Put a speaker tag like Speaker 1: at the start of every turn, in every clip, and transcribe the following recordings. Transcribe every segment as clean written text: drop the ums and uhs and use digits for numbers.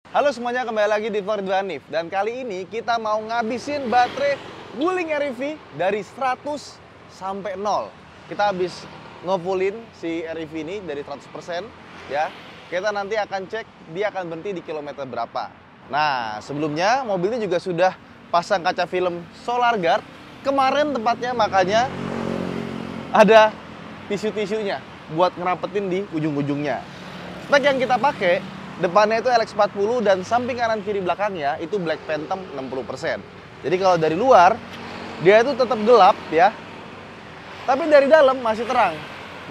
Speaker 1: Halo semuanya, kembali lagi di Vlog Ridwan Hanif. Dan kali ini kita mau ngabisin baterai Wuling REV dari 100 sampai 0. Kita habis ngefullin si REV ini dari 100% ya. Kita nanti akan cek dia akan berhenti di kilometer berapa. Nah, sebelumnya mobil ini juga sudah pasang kaca film Solar Guard. Kemarin tepatnya, makanya ada tisu-tisunya buat ngerapetin di ujung-ujungnya. Spek yang kita pakai, depannya itu LX40 dan samping kanan kiri belakangnya itu Black Phantom 60%. Jadi kalau dari luar dia itu tetap gelap ya. Tapi dari dalam masih terang.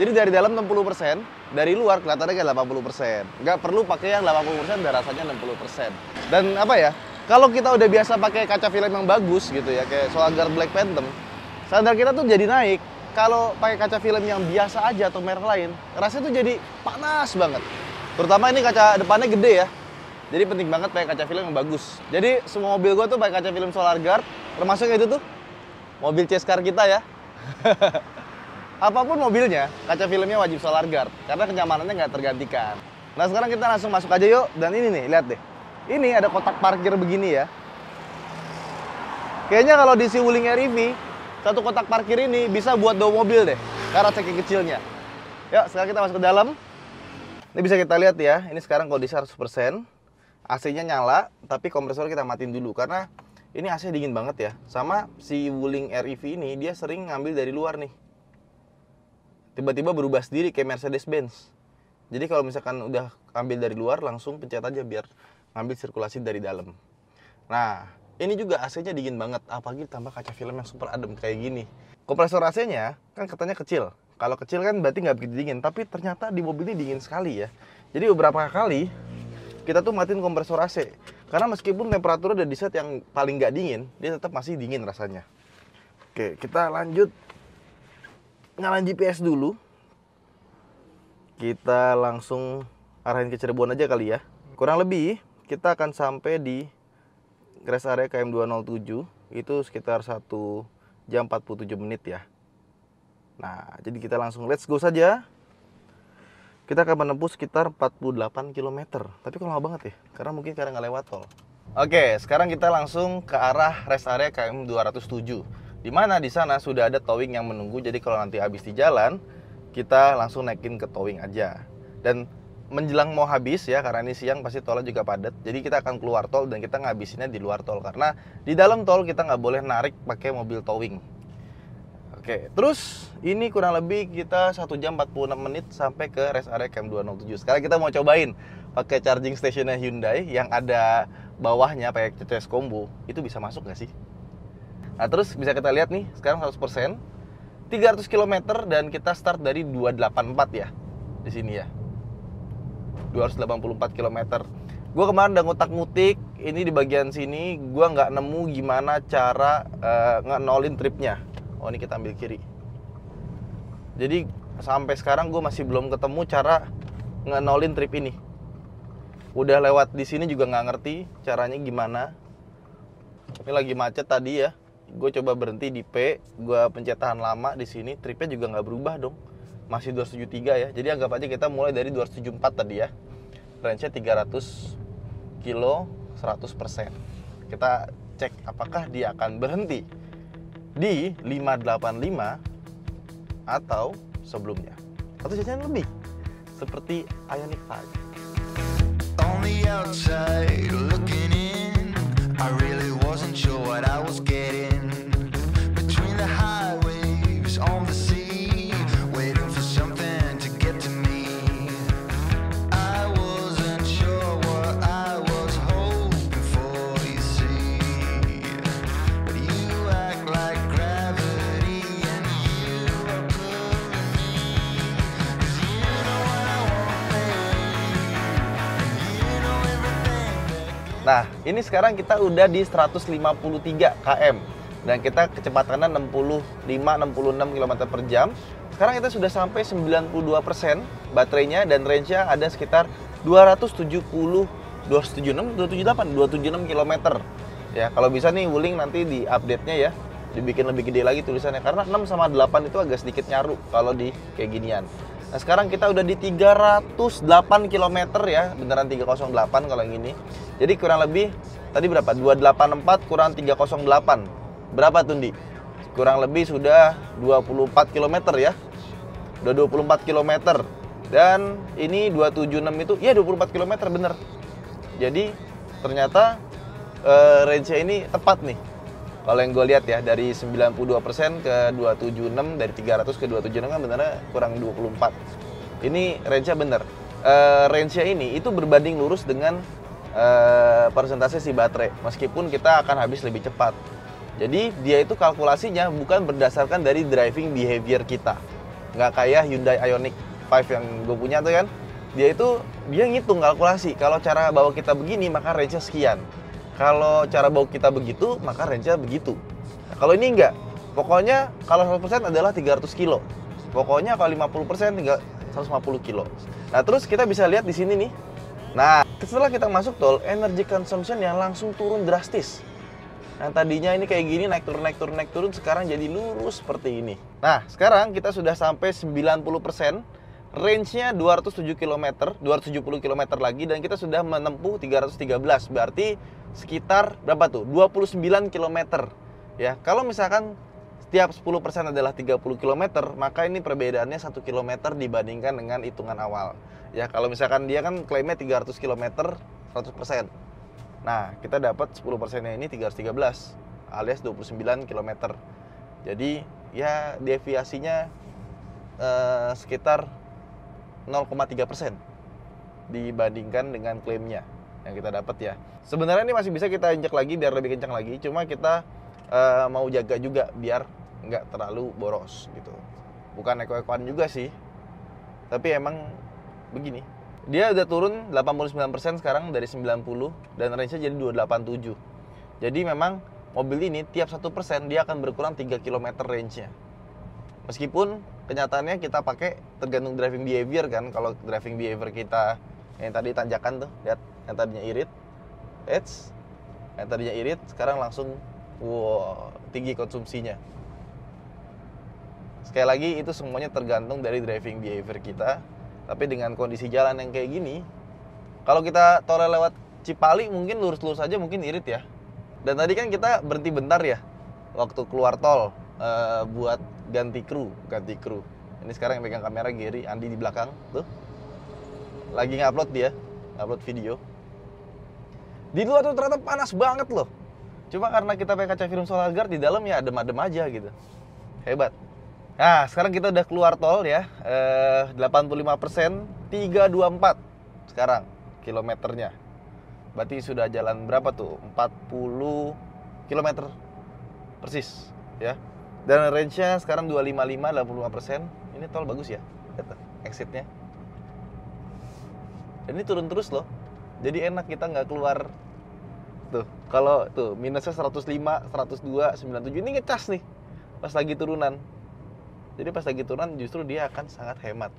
Speaker 1: Jadi dari dalam 60%, dari luar kelihatannya kayak 80%. Nggak perlu pakai yang 80%, dan rasanya 60%. Dan apa ya? Kalau kita udah biasa pakai kaca film yang bagus gitu ya, kayak Solar Guard Black Phantom, standar kita tuh jadi naik. Kalau pakai kaca film yang biasa aja atau merek lain, rasanya tuh jadi panas banget. Terutama ini kaca depannya gede ya. Jadi penting banget pakai kaca film yang bagus. Jadi semua mobil gue tuh pakai kaca film Solar Guard. Termasuk itu tuh mobil chase car kita ya. Apapun mobilnya, kaca filmnya wajib Solar Guard. Karena kenyamanannya nggak tergantikan. Nah sekarang kita langsung masuk aja yuk. Dan ini nih, lihat deh. Ini ada kotak parkir begini ya. Kayaknya kalau di si Wuling REV, satu kotak parkir ini bisa buat 2 mobil deh. Karena saking kecilnya. Yuk sekarang kita masuk ke dalam. Ini bisa kita lihat ya, ini sekarang kondisi 100%, AC-nya nyala, tapi kompresor kita matiin dulu karena ini AC dingin banget ya. Sama si Wuling REV ini dia sering ngambil dari luar nih. Tiba-tiba berubah sendiri kayak Mercedes-Benz. Jadi kalau misalkan udah ambil dari luar, langsung pencet aja biar ngambil sirkulasi dari dalam. Nah, ini juga AC-nya dingin banget, apalagi tambah kaca film yang super adem kayak gini. Kompresor AC-nya kan katanya kecil. Kalau kecil kan berarti nggak begitu dingin, tapi ternyata di mobil ini dingin sekali ya. Jadi beberapa kali kita tuh matiin kompresor AC. Karena meskipun temperatur udah di set yang paling nggak dingin, dia tetap masih dingin rasanya. Oke, kita lanjut nyalain GPS dulu. Kita langsung arahin ke Cirebon aja kali ya. Kurang lebih kita akan sampai di rest area KM 207, itu sekitar 1 jam 47 menit ya. Nah, jadi kita langsung let's go saja. Kita akan menempuh sekitar 48 km. Tapi kok lama banget ya? Karena mungkin nggak lewat tol. Oke, sekarang kita langsung ke arah rest area KM 207. Dimana di sana sudah ada towing yang menunggu. Jadi kalau nanti habis di jalan, kita langsung naikin ke towing aja. Dan menjelang mau habis ya, karena ini siang pasti tolnya juga padat. Jadi kita akan keluar tol dan kita ngabisinnya di luar tol. Karena di dalam tol kita nggak boleh narik pakai mobil towing. Oke, terus ini kurang lebih kita 1 jam 46 menit sampai ke rest area KM 207. Sekarang kita mau cobain pakai charging stationnya Hyundai yang ada bawahnya pakai CCS combo. Itu bisa masuk nggak sih? Nah, terus bisa kita lihat nih, sekarang 100%, 300 km dan kita start dari 284 ya. Di sini ya. 284 km. Gue kemarin udah ngutak-ngutik, ini di bagian sini gue nggak nemu gimana cara nge-nolin tripnya. Oh, ini kita ambil kiri. Jadi sampai sekarang gue masih belum ketemu cara nge-nolin trip ini. Udah lewat di sini juga nggak ngerti caranya gimana. Ini lagi macet tadi ya. Gue coba berhenti di P, gue pencet tahan lama di sini, tripnya juga nggak berubah dong. Masih 273 ya. Jadi anggap aja kita mulai dari 274 tadi ya. Range-nya 300 kilo 100%. Kita cek apakah dia akan berhenti di 585 atau sebelumnya atau jajan lebih seperti Ioniq 5. On the outside looking in, I really wasn't sure what I was getting between the high waves on the sea, waiting for something to get to me. I wasn't sure what I was hoping for, you see, but you act like gravity and you are pulling me, 'cause you know what I want, babe, and you know everything that. Nah, ini sekarang kita udah di 153 km dan kita kecepatannya 65-66 km per jam. Sekarang kita sudah sampai 92% baterainya dan range-nya ada sekitar 270, 276, 278, 276 km. Ya, kalau bisa nih Wuling nanti di update-nya ya, dibikin lebih gede lagi tulisannya karena 6 sama 8 itu agak sedikit nyaru kalau di kayak ginian. Nah, sekarang kita udah di 308 km ya, beneran 308 kalau yang ini. Jadi kurang lebih tadi berapa? 284 kurang 308. Berapa tuh, Di? Kurang lebih sudah 24 km ya. Udah 24 km. Dan ini 276 itu ya 24 km bener. Jadi ternyata range-nya ini tepat nih. Kalau yang gue lihat ya, dari 92% ke 276, dari 300 ke 276 kan benernya kurang 24. Ini range-nya bener. Range-nya ini itu berbanding lurus dengan persentase si baterai. Meskipun kita akan habis lebih cepat. Jadi dia itu kalkulasinya bukan berdasarkan dari driving behavior kita. Nggak kayak Hyundai Ioniq 5 yang gue punya tuh kan. Dia ngitung kalkulasi. Kalau cara bawa kita begini maka range-nya sekian. Kalau cara bawa kita begitu, maka range-nya begitu. Nah, kalau ini enggak. Pokoknya kalau 100% adalah 300 kilo. Pokoknya kalau 50% tinggal 150 kilo. Nah, terus kita bisa lihat di sini nih. Nah, setelah kita masuk tol, energy consumption yang langsung turun drastis. Yang tadinya ini kayak gini, naik turun, sekarang jadi lurus seperti ini. Nah, sekarang kita sudah sampai 90%. Range-nya 207 km, 270 km lagi, dan kita sudah menempuh 313. Berarti sekitar berapa tuh? 29 km. Ya, kalau misalkan setiap 10% adalah 30 km, maka ini perbedaannya 1 km dibandingkan dengan hitungan awal. Ya, kalau misalkan dia kan klaimnya 300 km 100%. Nah, kita dapat 10%-nya ini 313 alias 29 km. Jadi, ya deviasinya sekitar 0,3% dibandingkan dengan klaimnya yang kita dapat ya. Sebenarnya ini masih bisa kita injek lagi biar lebih kencang lagi, cuma kita mau jaga juga biar nggak terlalu boros gitu. Bukan eko-ekoan juga sih, tapi emang begini. Dia udah turun 89% sekarang dari 90 dan range-nya jadi 287. Jadi memang mobil ini tiap 1% dia akan berkurang 3 km range-nya. Meskipun kenyataannya kita pakai tergantung driving behavior kan. Kalau driving behavior kita yang tadi tanjakan tuh, lihat, yang tadinya irit, yang tadinya irit sekarang langsung tinggi konsumsinya. Sekali lagi itu semuanya tergantung dari driving behavior kita. Tapi dengan kondisi jalan yang kayak gini, kalau kita tol lewat Cipali mungkin lurus-lurus aja mungkin irit ya. Dan tadi kan kita berhenti bentar ya waktu keluar tol buat ganti kru. Ini sekarang yang pegang kamera Gary, Andi di belakang tuh lagi ngupload, dia upload video. Di luar tuh ternyata panas banget loh. Cuma karena kita pakai kaca film solar guard, di dalam ya adem-adem aja gitu. Hebat. Nah, sekarang kita udah keluar tol ya. 85%, 324 sekarang kilometernya. Berarti sudah jalan berapa tuh? 40 km persis ya. Dan range-nya sekarang 255, 85%. Ini tol bagus ya, exit-nya. Dan ini turun terus loh. Jadi enak, kita nggak keluar. Tuh, kalau tuh minusnya 105, 102, 97. Ini ngecas nih pas lagi turunan. Jadi pas lagi turunan justru dia akan sangat hemat.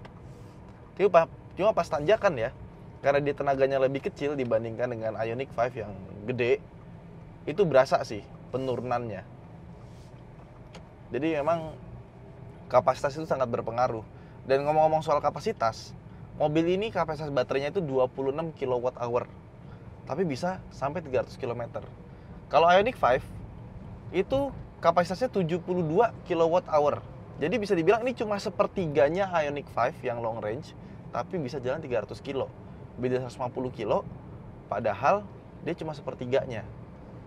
Speaker 1: Cuma pas tanjakan ya, karena dia tenaganya lebih kecil dibandingkan dengan Ioniq 5 yang gede, itu berasa sih penurunannya. Jadi memang kapasitas itu sangat berpengaruh. Dan ngomong-ngomong soal kapasitas, mobil ini kapasitas baterainya itu 26 kWh. Tapi bisa sampai 300 km. Kalau Ioniq 5 itu kapasitasnya 72 kWh. Jadi bisa dibilang ini cuma sepertiganya Ioniq 5 yang long range, tapi bisa jalan 300 kilo. Beda 150 kilo, padahal dia cuma sepertiganya.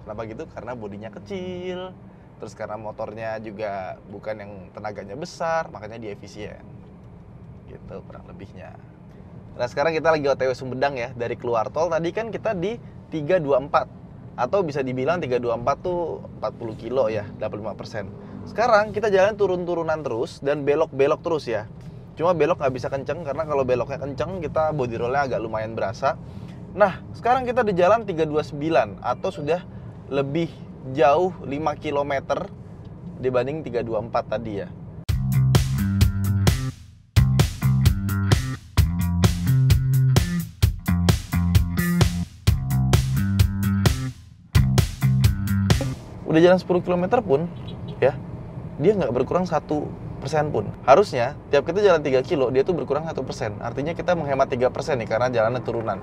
Speaker 1: Kenapa gitu? Karena bodinya kecil, terus karena motornya juga bukan yang tenaganya besar, makanya dia efisien. Gitu kurang lebihnya. Nah, sekarang kita lagi OTW Sumedang ya. Dari keluar tol tadi kan kita di 324. Atau bisa dibilang 324 tuh 40 kilo ya, 85%. Sekarang kita jalan turun-turunan terus dan belok-belok terus ya. Cuma belok nggak bisa kenceng, karena kalau beloknya kenceng kita body rollnya agak lumayan berasa. Nah, sekarang kita di jalan 329 atau sudah lebih jauh 5 km dibanding 324 tadi ya. Udah jalan 10 km pun ya, dia nggak berkurang 1 1% pun. Harusnya tiap kita jalan 3 kilo, dia tuh berkurang 1%. Artinya kita menghemat 3% nih karena jalannya turunan.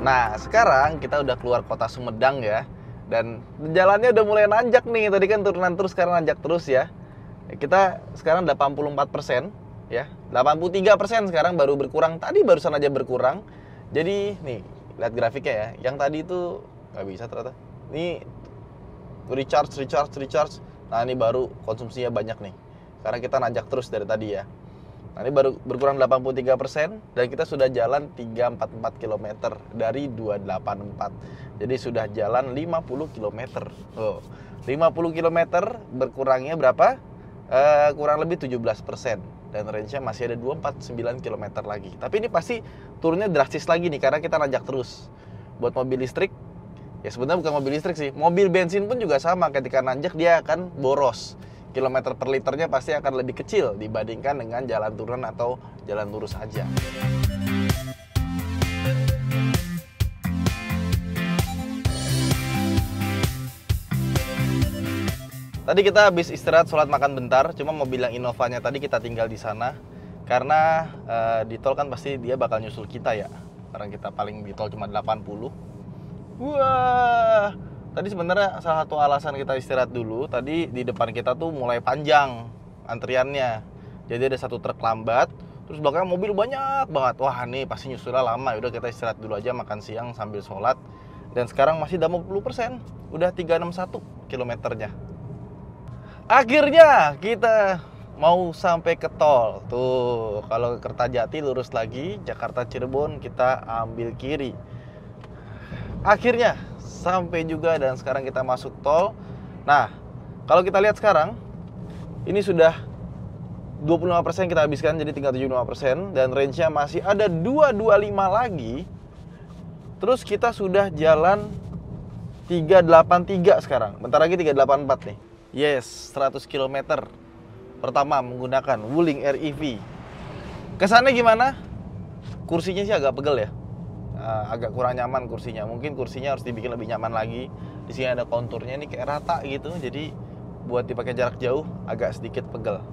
Speaker 1: Nah, sekarang kita udah keluar kota Sumedang ya. Dan jalannya udah mulai nanjak nih. Tadi kan turunan terus, sekarang nanjak terus ya. Kita sekarang 84% ya. 83% sekarang baru berkurang. Tadi barusan aja berkurang. Jadi nih, lihat grafiknya ya. Yang tadi itu nggak bisa ternyata. Ini recharge. Nah, ini baru konsumsinya banyak nih. Karena kita nanjak terus dari tadi ya. Nah, ini baru berkurang 83% dan kita sudah jalan 344 km dari 284. Jadi sudah jalan 50 km. Oh, 50 km berkurangnya berapa? Kurang lebih 17%. Dan range-nya masih ada 249 km lagi. Tapi ini pasti turunnya drastis lagi nih karena kita nanjak terus. Buat mobil listrik, ya sebenarnya bukan mobil listrik sih. Mobil bensin pun juga sama, ketika nanjak dia akan boros. Kilometer per liternya pasti akan lebih kecil dibandingkan dengan jalan turun atau jalan lurus aja. Tadi kita habis istirahat, sholat, makan bentar. Cuma mobil yang Innovanya tadi kita tinggal di sana karena di tol kan pasti dia bakal nyusul kita ya. Karena kita paling di tol cuma 80. Wah, tadi sebenarnya salah satu alasan kita istirahat dulu, tadi di depan kita tuh mulai panjang antriannya. Jadi ada satu truk lambat, terus belakangnya mobil banyak banget. Wah, nih pasti nyusulnya lama. Udah kita istirahat dulu aja, makan siang sambil sholat. Dan sekarang masih 80%, udah 361 kilometernya. Akhirnya kita mau sampai ke tol. Tuh, kalau ke Kertajati lurus lagi, Jakarta Cirebon kita ambil kiri. Akhirnya sampai juga dan sekarang kita masuk tol. Nah, kalau kita lihat sekarang ini sudah 25% kita habiskan, jadi tinggal 75% dan range-nya masih ada 225 lagi. Terus kita sudah jalan 383 sekarang. Bentar lagi 384 nih. Yes, 100 km pertama menggunakan Wuling REV. Kesannya gimana? Kursinya sih agak pegel ya. Agak kurang nyaman kursinya. Mungkin kursinya harus dibikin lebih nyaman lagi. Di sini ada konturnya, ini kayak rata gitu. Jadi buat dipakai jarak jauh agak sedikit pegel.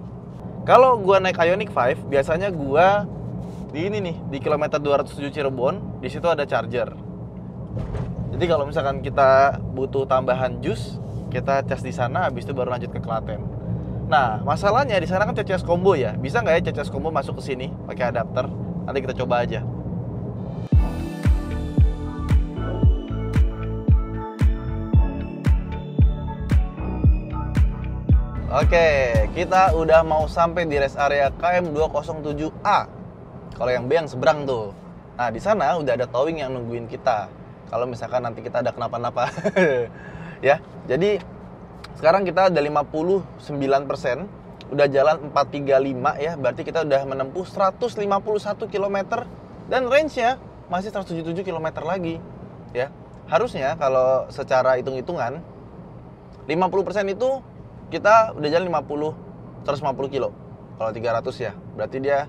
Speaker 1: Kalau gua naik Ioniq 5, biasanya gua di ini nih, di kilometer 207 Cirebon, di situ ada charger. Jadi kalau misalkan kita butuh tambahan jus, kita cas di sana, habis itu baru lanjut ke Klaten. Nah, masalahnya di sana kan CCS combo ya. Bisa nggak ya CCS combo masuk ke sini pakai adapter? Nanti kita coba aja. Oke, kita udah mau sampai di rest area KM 207A. Kalau yang B yang seberang tuh. Nah, di sana udah ada towing yang nungguin kita. Kalau misalkan nanti kita ada kenapa-napa. Ya, jadi sekarang kita ada 59%. Udah jalan 435 ya. Berarti kita udah menempuh 151 km. Dan range-nya masih 177 km lagi. Ya, harusnya kalau secara hitung-hitungan 50% itu kita udah jalan 150 kilo. Kalau 300 ya, berarti dia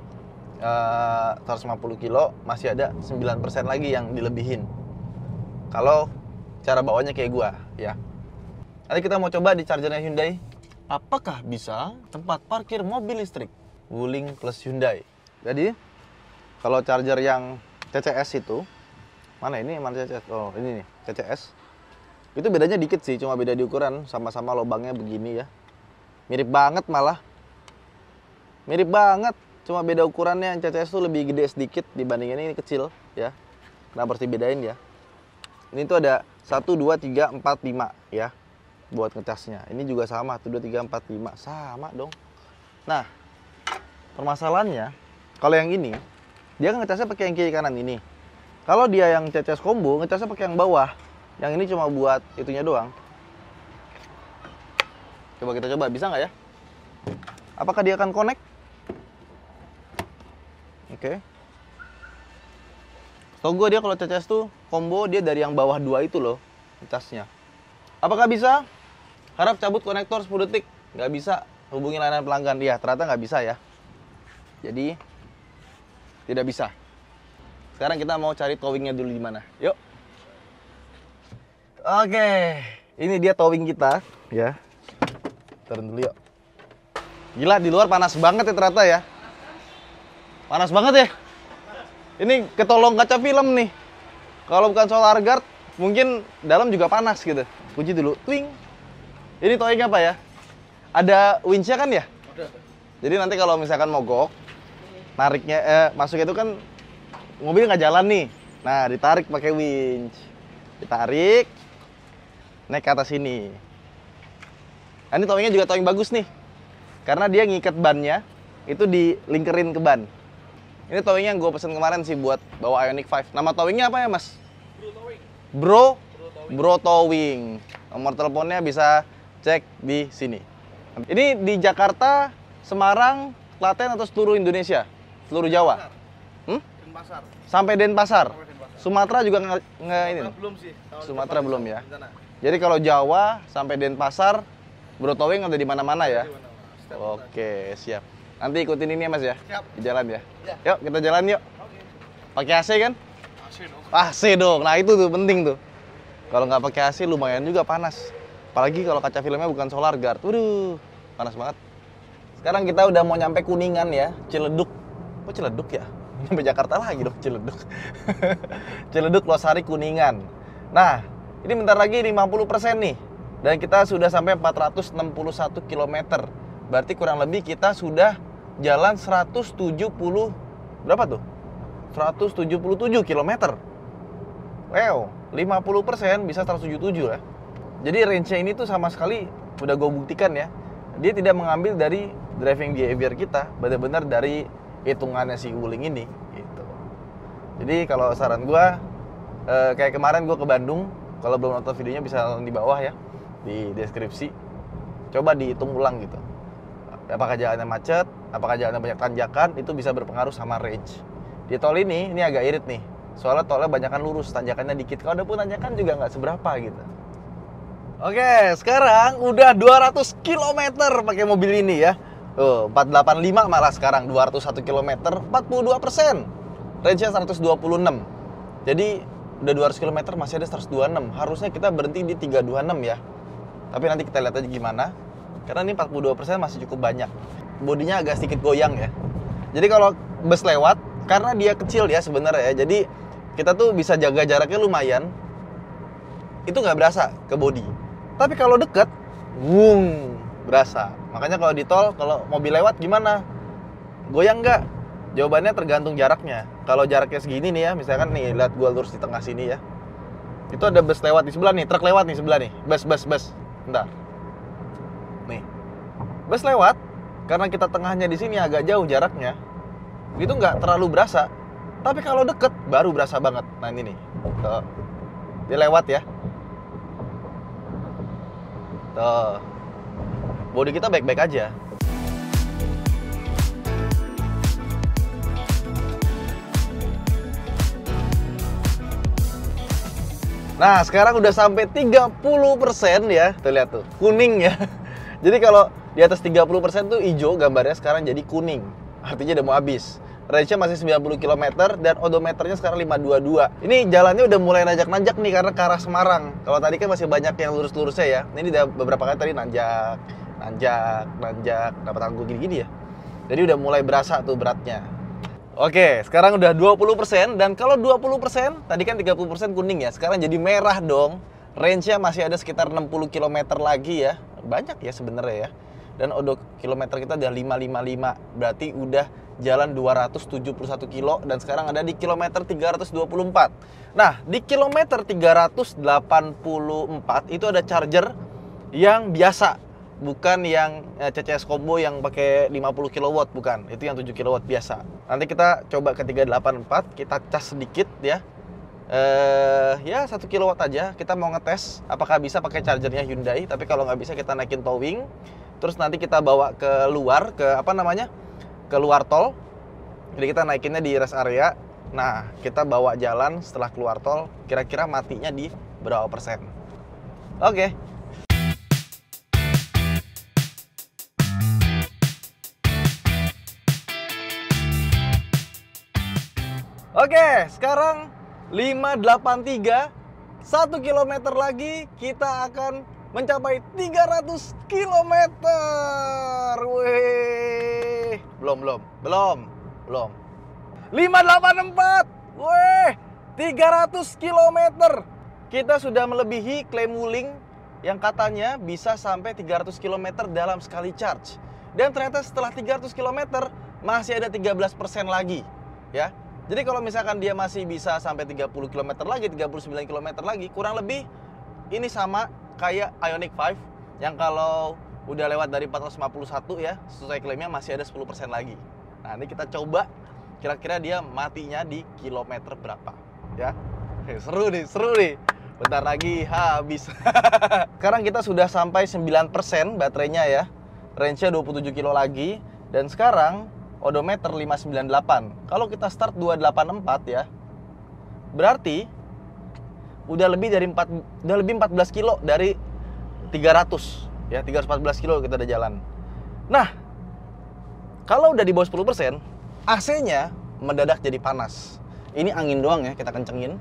Speaker 1: 150 kilo, masih ada 9% lagi yang dilebihin. Kalau cara bawanya kayak gua ya. Nanti kita mau coba di chargernya Hyundai. Apakah bisa tempat parkir mobil listrik Wuling plus Hyundai? Jadi kalau charger yang CCS itu, mana ini? Mana CCS? Oh, ini nih, CCS. Itu bedanya dikit sih, cuma beda di ukuran, sama-sama lubangnya begini ya. Mirip banget malah. Mirip banget, cuma beda ukurannya. Yang CCS tuh lebih gede sedikit dibanding ini kecil ya. Kenapa harus dibedain ya? Ini tuh ada 1, 2, 3, 4, 5 ya. Buat ngecasnya. Ini juga sama, 1, 2, 3, 4, 5. Sama dong. Nah, permasalahannya kalau yang ini, dia kan ngecasnya pakai yang kiri kanan ini. Kalau dia yang CCS combo, ngecasnya pakai yang bawah. Yang ini cuma buat itunya doang. Coba kita coba, bisa nggak ya? Apakah dia akan connect? Oke. Setahu gue dia kalau CCS tuh combo, dia dari yang bawah 2 itu loh ngecasnya. Apakah bisa? Harap cabut konektor 10 detik. Nggak bisa. Hubungi layanan pelanggan. Dia ternyata nggak bisa ya. Jadi tidak bisa. Sekarang kita mau cari towingnya dulu di mana. Yuk. Oke, ini dia towing kita, ya. Turun dulu yuk. Gila, di luar panas banget ya ternyata ya. Panas banget ya. Ini ketolong kaca film nih. Kalau bukan solar guard, mungkin dalam juga panas gitu. Kunci dulu, twing. Ini towing apa ya? Ada winch-nya kan ya? Jadi nanti kalau misalkan mogok, nariknya, masuknya itu kan mobil nggak jalan nih. Nah, ditarik pakai winch. Ditarik, naik ke atas sini. Nah, ini towingnya juga towing bagus nih. Karena dia ngikat bannya, itu dilingkerin ke ban. Ini towing yang gue pesen kemarin sih buat bawa Ioniq 5. Nama towingnya apa ya, Mas? Bro Towing. Nomor teleponnya bisa cek di sini. Ini di Jakarta, Semarang, Klaten atau seluruh Indonesia? Seluruh Jawa?
Speaker 2: Denpasar.
Speaker 1: Sampai Denpasar. Sumatera juga nggak ini?
Speaker 2: Belum sih.
Speaker 1: Sumatera belum ya. Jadi kalau Jawa sampai Denpasar, Bro Towing ada di mana-mana ya? Oke, siap. Nanti ikutin ini ya, Mas ya?
Speaker 2: Siap.
Speaker 1: Di jalan ya?
Speaker 2: Ya.
Speaker 1: Yuk, kita jalan yuk.
Speaker 2: Oke.
Speaker 1: Pakai AC kan?
Speaker 2: AC dong.
Speaker 1: AC dong. Nah, itu tuh penting tuh. Kalau nggak pakai AC lumayan juga panas. Apalagi kalau kaca filmnya bukan solar guard. Waduh, panas banget. Sekarang kita udah mau nyampe Kuningan ya, Ciledug. Kok Ciledug ya? Nyampe Jakarta lagi dong, Ciledug. Ciledug, Losari, Kuningan. Nah, ini bentar lagi 50% nih. Dan kita sudah sampai 461 km. Berarti kurang lebih kita sudah jalan 170, berapa tuh? 177 km. Wow, 50% bisa 177 ya. Jadi range-nya ini tuh sama sekali udah gue buktikan ya. Dia tidak mengambil dari driving behavior kita, benar-benar dari hitungannya si Wuling ini gitu. Jadi kalau saran gue, kayak kemarin gue ke Bandung, kalau belum nonton videonya bisa di bawah ya, di deskripsi. Coba dihitung ulang gitu. Apakah jalannya macet, apakah jalannya banyak tanjakan, itu bisa berpengaruh sama range. Di tol ini agak irit nih. Soalnya tolnya banyakan lurus, tanjakannya dikit. Kalau ada pun tanjakan juga nggak seberapa gitu. Oke, sekarang udah 200 km pakai mobil ini ya. 485 malah sekarang, 201 km, 42%. Range-nya 126. Jadi udah 200 km masih ada 126. Harusnya kita berhenti di 326 ya. Tapi nanti kita lihat aja gimana. Karena ini 42% masih cukup banyak. Bodinya agak sedikit goyang ya. Jadi kalau bus lewat, karena dia kecil ya sebenarnya ya. Jadi kita tuh bisa jaga jaraknya lumayan. Itu nggak berasa ke bodi. Tapi kalau deket, wung, berasa. Makanya kalau di tol, kalau mobil lewat gimana? Goyang nggak? Jawabannya tergantung jaraknya. Kalau jaraknya segini nih ya, misalkan nih, lihat gua lurus di tengah sini ya. Itu ada bus lewat di sebelah nih, truk lewat nih sebelah nih. Bus. Bentar. Nih. Bus lewat, karena kita tengahnya di sini agak jauh jaraknya. Itu nggak terlalu berasa. Tapi kalau deket, baru berasa banget. Nah ini nih. Tuh. Dia lewat ya. Tuh. Bodi kita baik-baik aja. Nah, sekarang udah sampai 30% ya. Tuh lihat tuh, kuning ya. Jadi kalau di atas 30% tuh hijau gambarnya, sekarang jadi kuning. Artinya udah mau habis. Range-nya masih 90 km dan odometernya sekarang 522. Ini jalannya udah mulai nanjak-nanjak nih karena ke arah Semarang. Kalau tadi kan masih banyak yang lurus-lurusnya ya. Ini udah beberapa kali tadi nanjak, dapat tangguh gini-gini ya. Jadi udah mulai berasa tuh beratnya. Oke, sekarang udah 20%. Dan kalau 20%, tadi kan 30% kuning ya. Sekarang jadi merah dong. Range-nya masih ada sekitar 60 km lagi ya. Banyak ya sebenarnya ya. Dan kilometer kita udah 555. Berarti udah jalan 271 kilo. Dan sekarang ada di kilometer 324. Nah, di kilometer 384 itu ada charger yang biasa. Bukan yang CCS combo yang pakai 50 kW, bukan. Itu yang 7 kW biasa. Nanti kita coba ke 384, kita cas sedikit ya. Ya 1 kW aja. Kita mau ngetes apakah bisa pakai chargernya Hyundai. Tapi kalau nggak bisa kita naikin towing. Terus nanti kita bawa ke luar, ke luar tol. Jadi kita naikinnya di rest area. Nah, kita bawa jalan setelah keluar tol. Kira-kira matinya di berapa persen? Oke. Oke, Oke, sekarang 583, 1 kilometer lagi kita akan mencapai 300 kilometer. Wih, belum. 584, wih, 300 kilometer. Kita sudah melebihi klaim Wuling yang katanya bisa sampai 300 kilometer dalam sekali charge. Dan ternyata setelah 300 kilometer masih ada 13% lagi, ya. Jadi kalau misalkan dia masih bisa sampai 30 km lagi, 39 km lagi, kurang lebih ini sama kayak Ioniq 5 yang kalau udah lewat dari 451 ya, sesuai klaimnya masih ada 10% lagi. Nah, ini kita coba kira-kira dia matinya di kilometer berapa, ya. Seru nih. Bentar lagi habis. Sekarang kita sudah sampai 9% baterainya ya. Range-nya 27 kilo lagi. Dan sekarang odometer 598. Kalau kita start 284 ya, berarti udah lebih 14 kilo dari 300 ya, 314 kilo kita udah jalan. Nah, kalau udah di bawah 10%, AC-nya mendadak jadi panas. Ini angin doang ya, kita kencengin.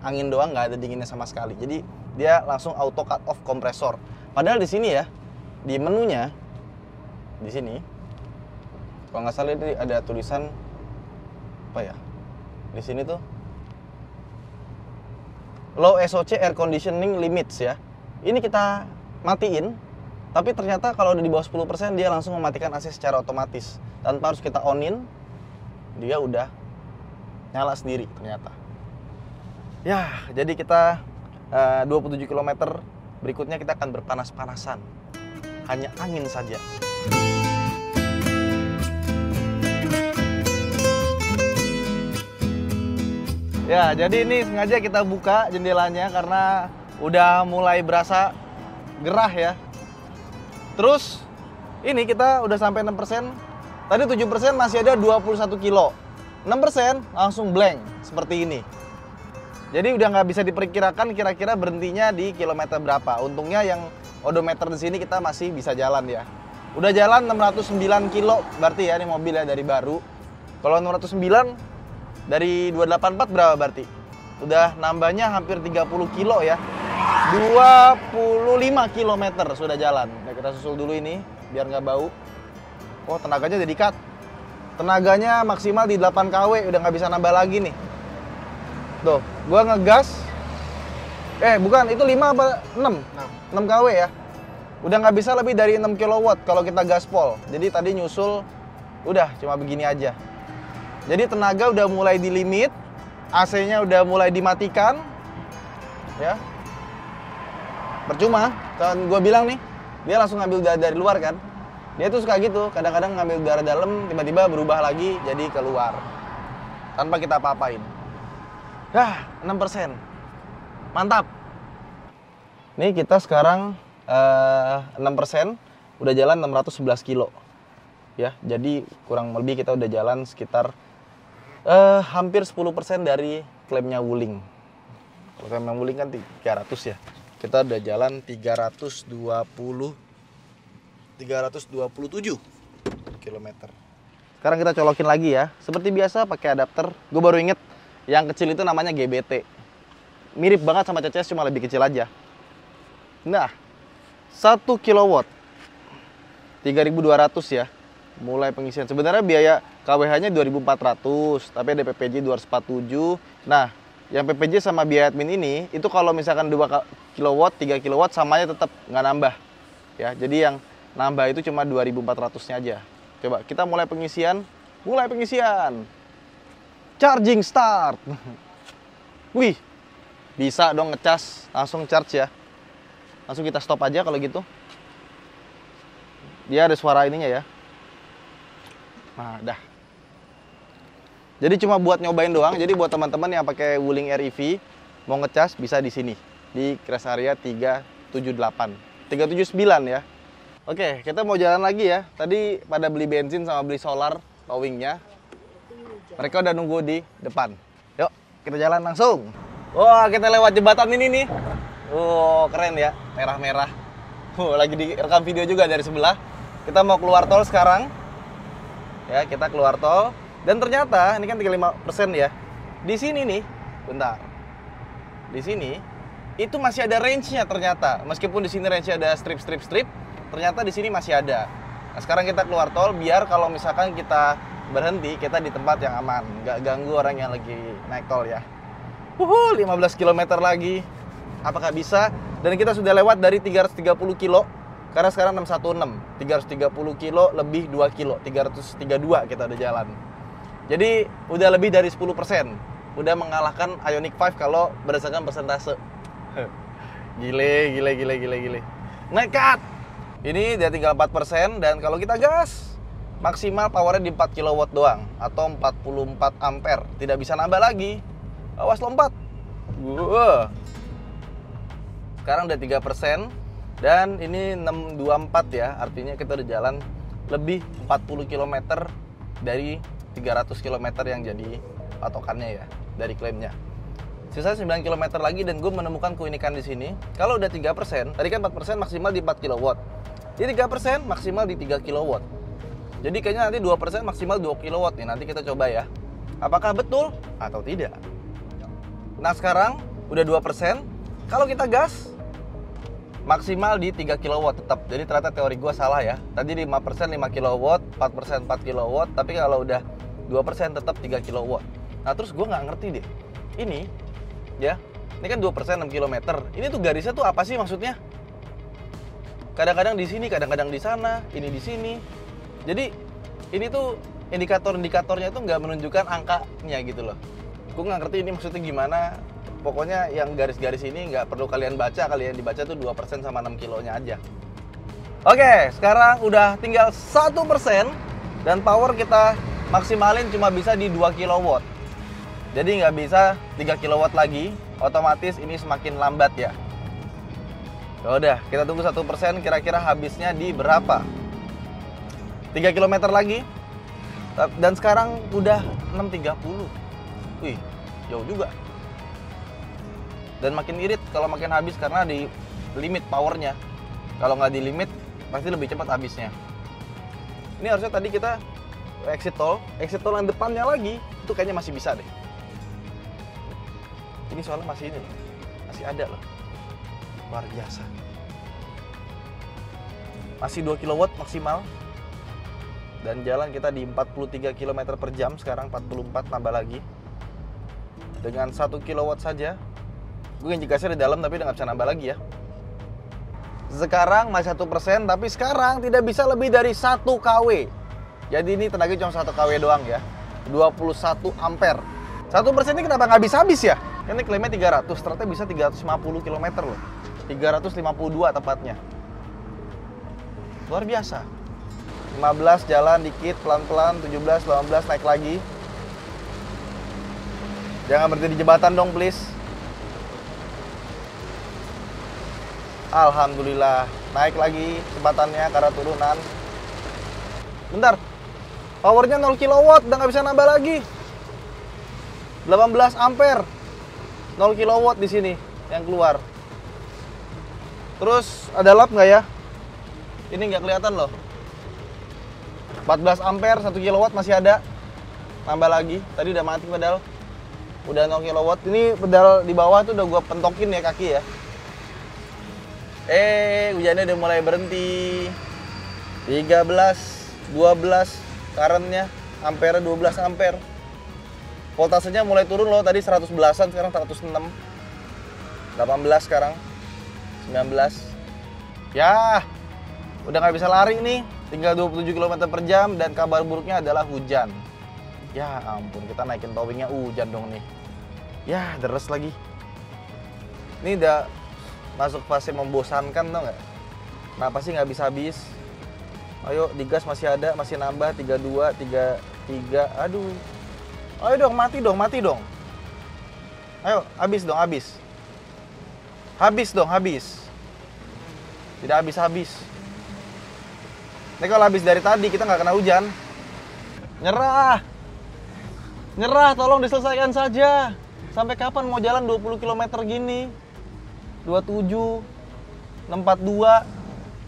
Speaker 1: Angin doang, nggak ada dinginnya sama sekali. Jadi dia langsung auto cut off kompresor. Padahal di sini ya, di menunya di sini kalau nggak salah itu ada tulisan apa ya, di sini tuh low SOC air conditioning limits ya. Ini kita matiin, tapi ternyata kalau udah di bawah 10% dia langsung mematikan AC secara otomatis tanpa harus kita onin. Dia udah nyala sendiri ternyata. Ya, jadi kita 27 km berikutnya kita akan berpanas-panasan. Hanya angin saja. Ya, jadi ini sengaja kita buka jendelanya karena udah mulai berasa gerah ya. Terus ini kita udah sampai 6%. Tadi 7% masih ada 21 kilo. 6% langsung blank seperti ini. Jadi udah nggak bisa diperkirakan kira-kira berhentinya di kilometer berapa. Untungnya yang odometer di sini kita masih bisa jalan ya. Udah jalan 609 kilo berarti ya, ini mobil ya dari baru. Kalau 609 dari 284 berapa berarti? Udah nambahnya hampir 30 kilo ya. 25 km sudah jalan. Nah, kita susul dulu ini biar nggak bau. Oh, tenaganya jadi cut. Tenaganya maksimal di 8 kW, udah nggak bisa nambah lagi nih. Tuh, gua ngegas. Bukan, itu 5 apa 6? 6 kW ya. Udah nggak bisa lebih dari 6 kW kalau kita gaspol. Jadi tadi nyusul udah cuma begini aja. Jadi tenaga udah mulai di limit, AC-nya udah mulai dimatikan, ya. Percuma, kan gue bilang nih, dia langsung ngambil udara dari luar kan. Dia tuh suka gitu, kadang-kadang ngambil udara dalam, tiba-tiba berubah lagi jadi keluar. Tanpa kita apa-apain. 6%. Mantap. Nih kita sekarang 6%, udah jalan 611 kilo. Ya, jadi kurang lebih kita udah jalan sekitar hampir 10% dari klaimnya Wuling. Kalau klaimnya Wuling kan 300 ya. Kita udah jalan 327 km. Sekarang kita colokin lagi ya. Seperti biasa pakai adapter. Gue baru inget yang kecil itu namanya GBT. Mirip banget sama CCS, cuma lebih kecil aja. Nah, 1 kW 3.200 ya. Mulai pengisian. Sebenarnya biaya KWH-nya 2.400, tapi ada PPJ 247. Nah, yang PPJ sama biaya admin ini, itu kalau misalkan 2 kW, 3 kW, samanya tetap nggak nambah. Ya, jadi yang nambah itu cuma 2.400-nya aja. Coba, kita mulai pengisian. Charging start. Wih, bisa dong ngecas, langsung charge ya. Langsung kita stop aja kalau gitu. Dia ada suara ininya ya. Nah, dah. Jadi cuma buat nyobain doang. Jadi buat teman-teman yang pakai Wuling REV mau ngecas bisa di sini di rest area 378, 379 ya. Oke, kita mau jalan lagi ya. Tadi pada beli bensin sama beli solar towingnya. Mereka udah nunggu di depan. Yuk, kita jalan langsung. Wah, kita lewat jembatan ini nih. Keren ya, merah-merah. Lagi direkam video juga dari sebelah. Kita mau keluar tol sekarang. Ya, kita keluar tol. Dan ternyata, ini kan 35% ya. Di sini nih, bentar. Di sini itu masih ada range-nya ternyata. Meskipun di sini range-nya ada strip, ternyata di sini masih ada. Nah, sekarang kita keluar tol biar kalau misalkan kita berhenti, kita di tempat yang aman, nggak ganggu orang yang lagi naik tol ya. 15 km lagi. Apakah bisa? Dan kita sudah lewat dari 330 kilo. Karena sekarang 616. 330 kilo lebih 2 kilo. 332 kita udah jalan. Jadi udah lebih dari 10%. Udah mengalahkan Ioniq 5 kalau berdasarkan persentase. Gile. Nekat. Ini udah tinggal 4% dan kalau kita gas maksimal powernya di 4 kW doang atau 44 ampere. Tidak bisa nambah lagi. Awas lompat. Sekarang udah 3% dan ini 624 ya. Artinya kita udah jalan lebih 40 km dari 300 km yang jadi patokannya ya dari klaimnya. Sisa 9 km lagi dan gue menemukan keunikan di sini. Kalau udah 3%, tadi kan 4% maksimal di 4 kW. Di 3% maksimal di 3 kW. Jadi kayaknya nanti 2% maksimal 2 kW nih. Nanti kita coba ya. Apakah betul atau tidak? Nah, sekarang udah 2%. Kalau kita gas maksimal di 3 kW tetap. Jadi ternyata teori gue salah ya. Tadi 5% 5 kW, 4% 4 kW, tapi kalau udah 2% tetap 3 kW. Nah, terus gue nggak ngerti deh. Ini kan 2% 6 km. Ini tuh garisnya tuh apa sih maksudnya? Kadang-kadang di sini, kadang-kadang di sana, ini di sini. Jadi ini tuh indikator-indikatornya tuh nggak menunjukkan angkanya gitu loh. Gue nggak ngerti ini maksudnya gimana. Pokoknya yang garis-garis ini nggak perlu kalian baca, kalian dibaca tuh 2% sama 6 kilonya aja. Oke, sekarang udah tinggal 1% dan power kita maksimalin cuma bisa di 2 kW. Jadi nggak bisa 3 kW lagi, otomatis ini semakin lambat ya. Udah, kita tunggu 1%, kira-kira habisnya di berapa? 3 km lagi. Dan sekarang udah 6.30. Wih, jauh juga. Dan makin irit kalau makin habis karena di limit powernya. Kalau nggak di limit, pasti lebih cepat habisnya. Ini harusnya tadi kita exit tol yang depannya lagi, itu kayaknya masih bisa deh. Ini soalnya masih ini loh, masih ada loh. Luar biasa. Masih 2 kW maksimal. Dan jalan kita di 43 km per jam, sekarang 44 tambah lagi. Dengan 1 kW saja. Gue nginjek gasnya di dalam tapi udah nggak bisa nambah lagi ya. Sekarang masih 1%, tapi sekarang tidak bisa lebih dari 1 kW. Jadi ini tenaga cuma 1 kW doang ya. 21 ampere. 1% ini kenapa nggak habis-habis ya? Ini klaimnya 300, ternyata bisa 350 km loh. 352 tepatnya. Luar biasa. 15 jalan dikit, pelan-pelan, 17, 18 naik lagi. Jangan berhenti di jembatan dong, please. Alhamdulillah, naik lagi kecepatannya karena turunan. Bentar, powernya 0 kW, udah nggak bisa nambah lagi. 18 ampere, 0 kW di sini yang keluar. Terus ada lap nggak ya? Ini nggak kelihatan loh. 14 ampere, 1 kW masih ada. Nambah lagi, tadi udah mati pedal. Udah 0 kW, ini pedal di bawah tuh udah gua pentokin ya kaki ya. Hujannya udah mulai berhenti. 13, 12 currentnya, ampere 12 ampere. Voltasenya mulai turun loh, tadi 111-an, sekarang 106. 18 sekarang. 19. Ya, udah nggak bisa lari nih. Tinggal 27 km per jam dan kabar buruknya adalah hujan. Ya ampun, kita naikin towingnya hujan dong nih. Ya, deres lagi. Ini udah masuk fase membosankan tau nggak? Kenapa sih nggak bisa habis? Ayo, digas masih ada, masih nambah 32, 33. Aduh. Ayo dong, mati dong. Ayo, habis dong, habis. Habis dong, habis. Tidak habis-habis. Ini kalau habis dari tadi kita nggak kena hujan. Nyerah. Nyerah, tolong diselesaikan saja. Sampai kapan mau jalan 20 km gini? 27, 62.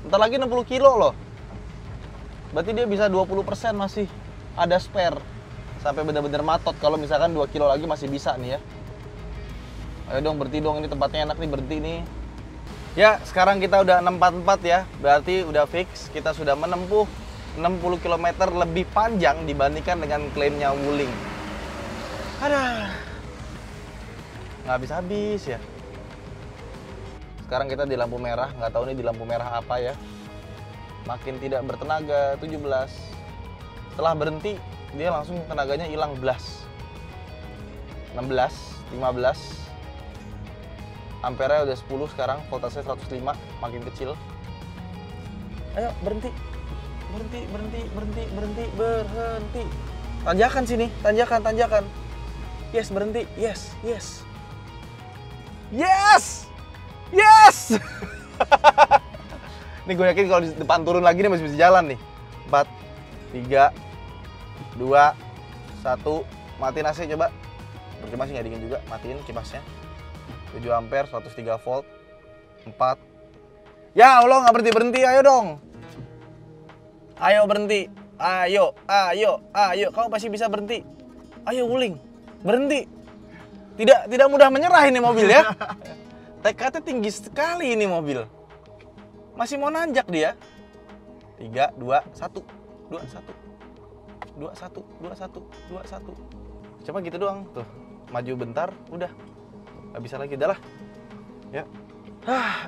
Speaker 1: Bentar lagi 60 kilo loh. Berarti dia bisa 20% masih ada spare. 1 sampai benar-benar matot. Kalau misalkan 2 kilo lagi masih bisa nih ya. Ayo dong berhenti dong, ini tempatnya enak nih, berhenti nih. Ya, sekarang kita udah 644 ya. Berarti udah fix kita sudah menempuh 60 km lebih panjang dibandingkan dengan klaimnya Wuling. Aduh. Nggak habis-habis ya. Sekarang kita di lampu merah, nggak tahu nih di lampu merah apa ya. Makin tidak bertenaga, 17. Setelah berhenti, dia langsung tenaganya hilang belas. 16, 15. Ampere udah 10 sekarang, voltasenya 105, makin kecil. Ayo, berhenti. Berhenti, berhenti, berhenti, berhenti, berhenti. Tanjakan sini, tanjakan, tanjakan. Yes, berhenti. Yes, yes. Yes! Yes! Nih gue yakin kalau di depan turun lagi nih masih bisa jalan nih. 4, 3, 2, 1. Matiin AC coba. Percuma sih nggak dingin juga. Matiin kipasnya. 7 ampere, 103 volt. 4. Ya Allah, nggak berhenti-berhenti. Ayo dong. Ayo berhenti. Ayo, ayo, ayo. Kamu pasti bisa berhenti. Ayo Wuling, berhenti. Tidak mudah menyerah ini mobil ya. Tekadnya tinggi sekali ini mobil. Masih mau nanjak dia. 3, 2, 1. 2, 1. 2, 1, 2, 1, 2, 1. Cuma gitu doang. Tuh, maju bentar, udah. Gak bisa lagi, udah lah. Ya.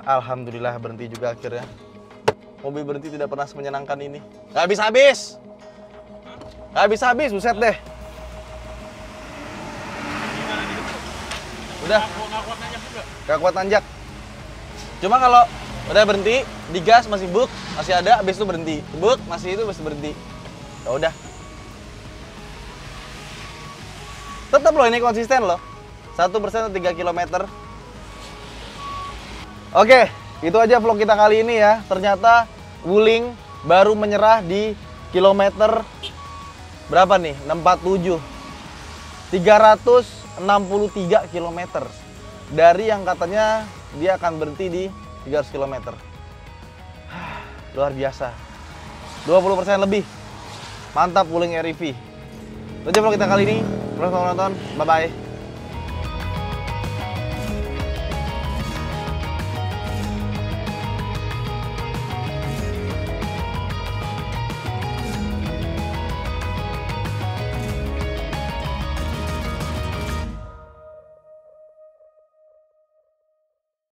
Speaker 1: Alhamdulillah berhenti juga akhirnya. Mobil berhenti tidak pernah semenyenangkan ini. Gak habis-habis. Gak habis-habis, buset deh. Udah.
Speaker 2: Nggak kuat nanjak juga.
Speaker 1: Gak kuat nanjak. Cuma kalau udah berhenti, digas masih buk, masih ada, habis itu berhenti. Buk, masih itu, masih berhenti. Ya udah. Tetap loh ini konsisten loh. 1% 3 km. Oke, itu aja vlog kita kali ini ya. Ternyata Wuling baru menyerah di kilometer berapa nih? 647. 363 km. Dari yang katanya dia akan berhenti di 300 km. Luar biasa. 20% lebih. Mantap Wuling REV. Itu aja vlog kita kali ini. Terima kasih telah menonton. Bye-bye.